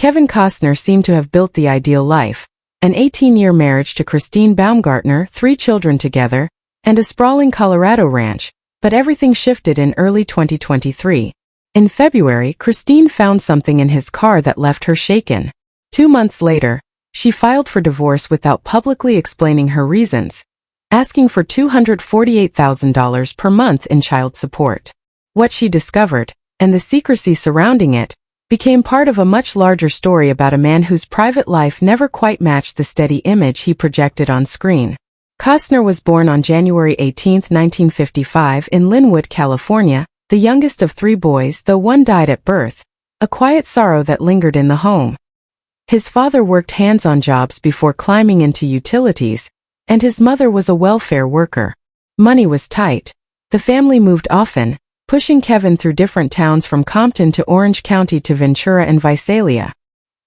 Kevin Costner seemed to have built the ideal life: an 18-year marriage to Christine Baumgartner, 3 children together, and a sprawling Colorado ranch. But everything shifted in early 2023. In February, Christine found something in his car that left her shaken. 2 months later, she filed for divorce without publicly explaining her reasons, asking for $248,000 per month in child support. What she discovered, and the secrecy surrounding it, became part of a much larger story about a man whose private life never quite matched the steady image he projected on screen. Costner was born on January 18, 1955 in Linwood, California, the youngest of 3 boys, though one died at birth, a quiet sorrow that lingered in the home. His father worked hands-on jobs before climbing into utilities, and his mother was a welfare worker. Money was tight. The family moved often, pushing Kevin through different towns from Compton to Orange County to Ventura and Visalia.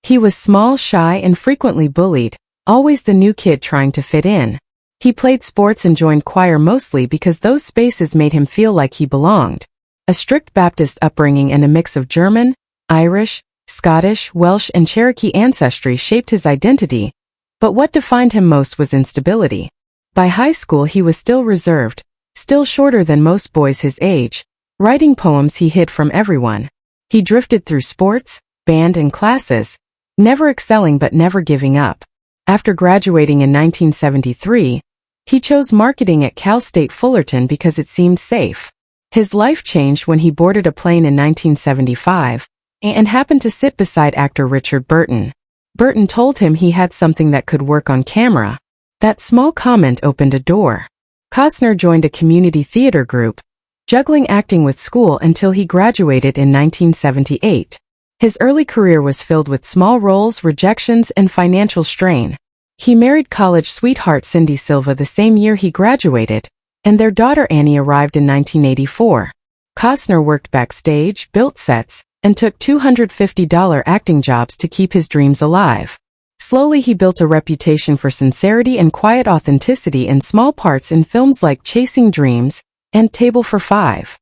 He was small, shy, and frequently bullied, always the new kid trying to fit in. He played sports and joined choir mostly because those spaces made him feel like he belonged. A strict Baptist upbringing and a mix of German, Irish, Scottish, Welsh, and Cherokee ancestry shaped his identity, but what defined him most was instability. By high school he was still reserved, still shorter than most boys his age, writing poems he hid from everyone. He drifted through sports, band, and classes, never excelling but never giving up. After graduating in 1973, he chose marketing at Cal State Fullerton because it seemed safe. His life changed when he boarded a plane in 1975 and happened to sit beside actor Richard Burton. Burton told him he had something that could work on camera. That small comment opened a door. Costner joined a community theater group, juggling acting with school until he graduated in 1978. His early career was filled with small roles, rejections, and financial strain. He married college sweetheart Cindy Silva the same year he graduated, and their daughter Annie arrived in 1984. Costner worked backstage, built sets, and took $250 acting jobs to keep his dreams alive. Slowly he built a reputation for sincerity and quiet authenticity in small parts in films like Chasing Dreams and Table for Five.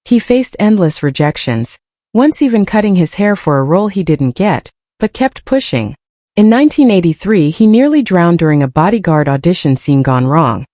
He faced endless rejections, once even cutting his hair for a role he didn't get, but kept pushing. In 1983 he nearly drowned during a bodyguard audition scene gone wrong,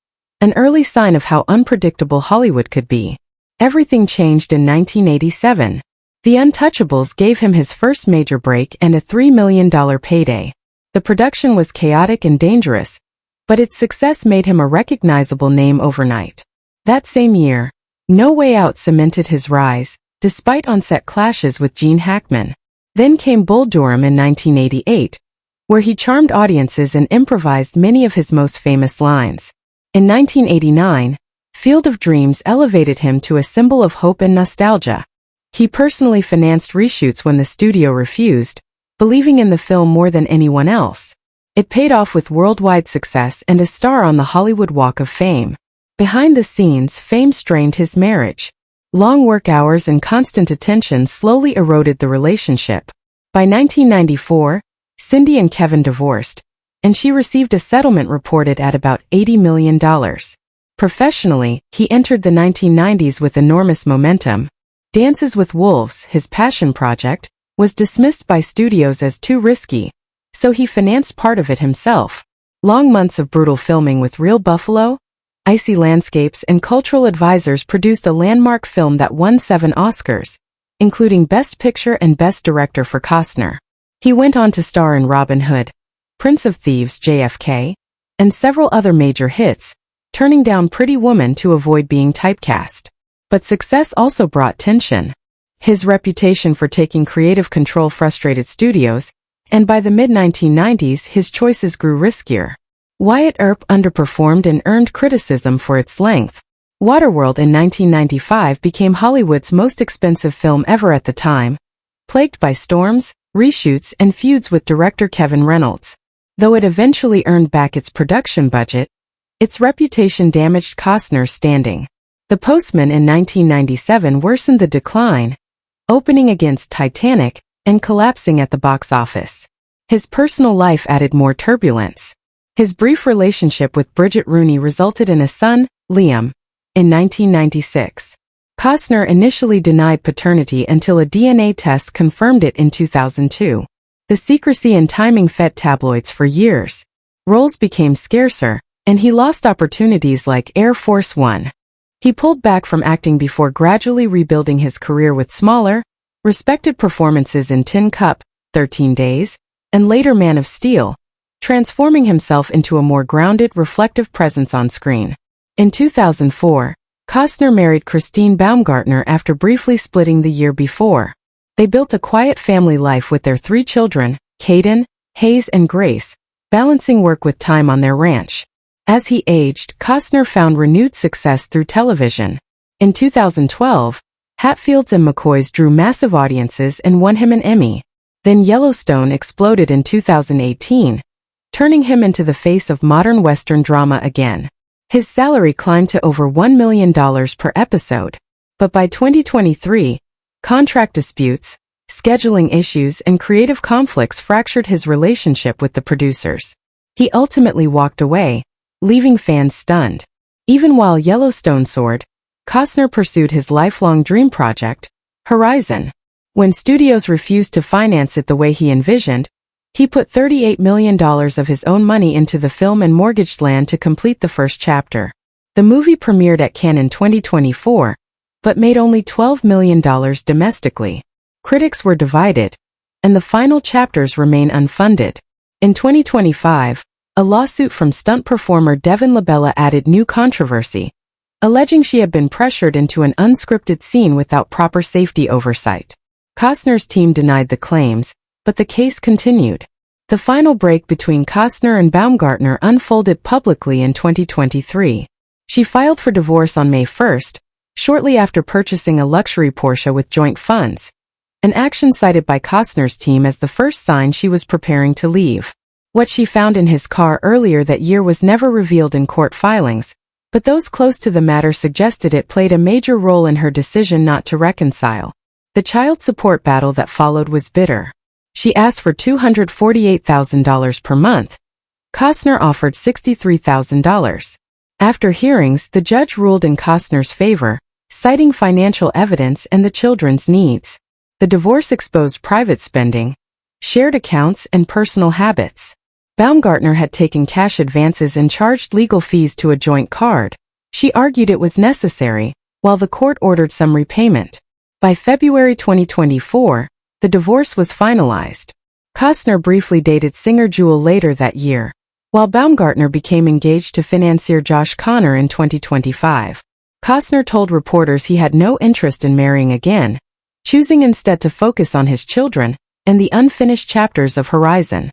an early sign of how unpredictable Hollywood could be. Everything changed in 1987. The Untouchables gave him his first major break and a $3 million payday. The production was chaotic and dangerous, but its success made him a recognizable name overnight. That same year, No Way Out cemented his rise, despite on-set clashes with Gene Hackman. Then came Bull Durham in 1988, where he charmed audiences and improvised many of his most famous lines. In 1989, Field of Dreams elevated him to a symbol of hope and nostalgia. He personally financed reshoots when the studio refused, believing in the film more than anyone else. It paid off with worldwide success and a star on the Hollywood Walk of Fame. Behind the scenes, fame strained his marriage. Long work hours and constant attention slowly eroded the relationship. By 1994, Cindy and Kevin divorced, and she received a settlement reported at about $80 million. Professionally, he entered the 1990s with enormous momentum. Dances with Wolves, his passion project, was dismissed by studios as too risky, so he financed part of it himself. Long months of brutal filming with real buffalo, icy landscapes, and cultural advisors produced a landmark film that won 7 Oscars, including Best Picture and Best Director for Costner. He went on to star in Robin Hood, Prince of Thieves, JFK, and several other major hits, turning down Pretty Woman to avoid being typecast. But success also brought tension. His reputation for taking creative control frustrated studios, and by the mid-1990s his choices grew riskier. Wyatt Earp underperformed and earned criticism for its length. Waterworld in 1995 became Hollywood's most expensive film ever at the time, plagued by storms, reshoots, and feuds with director Kevin Reynolds. Though it eventually earned back its production budget, its reputation damaged Costner's standing. The Postman in 1997 worsened the decline, opening against Titanic and collapsing at the box office. His personal life added more turbulence. His brief relationship with Bridget Rooney resulted in a son, Liam, in 1996. Costner initially denied paternity until a DNA test confirmed it in 2002. The secrecy and timing fed tabloids for years. Roles became scarcer, and he lost opportunities like Air Force One. He pulled back from acting before gradually rebuilding his career with smaller, respected performances in Tin Cup, 13 Days, and later Man of Steel, transforming himself into a more grounded, reflective presence on screen. In 2004, Costner married Christine Baumgartner after briefly splitting the year before. They built a quiet family life with their 3 children, Caden, Hayes, and Grace, balancing work with time on their ranch. As he aged, Costner found renewed success through television. In 2012, Hatfields and McCoys drew massive audiences and won him an Emmy. Then Yellowstone exploded in 2018, turning him into the face of modern Western drama again. His salary climbed to over $1 million per episode. But by 2023, contract disputes, scheduling issues, and creative conflicts fractured his relationship with the producers. He ultimately walked away, leaving fans stunned. Even while Yellowstone soared, Costner pursued his lifelong dream project, Horizon. When studios refused to finance it the way he envisioned, he put $38 million of his own money into the film and mortgaged land to complete the first chapter. The movie premiered at Cannes in 2024, but made only $12 million domestically. Critics were divided, and the final chapters remain unfunded. In 2025, a lawsuit from stunt performer Devin Labella added new controversy, alleging she had been pressured into an unscripted scene without proper safety oversight. Costner's team denied the claims, but the case continued. The final break between Costner and Baumgartner unfolded publicly in 2023. She filed for divorce on May 1, shortly after purchasing a luxury Porsche with joint funds, an action cited by Costner's team as the first sign she was preparing to leave. What she found in his car earlier that year was never revealed in court filings, but those close to the matter suggested it played a major role in her decision not to reconcile. The child support battle that followed was bitter. She asked for $248,000 per month. Costner offered $63,000. After hearings, the judge ruled in Costner's favor, citing financial evidence and the children's needs. The divorce exposed private spending, shared accounts, and personal habits. Baumgartner had taken cash advances and charged legal fees to a joint card. She argued it was necessary, while the court ordered some repayment. By February 2024, the divorce was finalized. Costner briefly dated singer Jewel later that year, while Baumgartner became engaged to financier Josh Connor in 2025. Costner told reporters he had no interest in marrying again, choosing instead to focus on his children and the unfinished chapters of Horizon.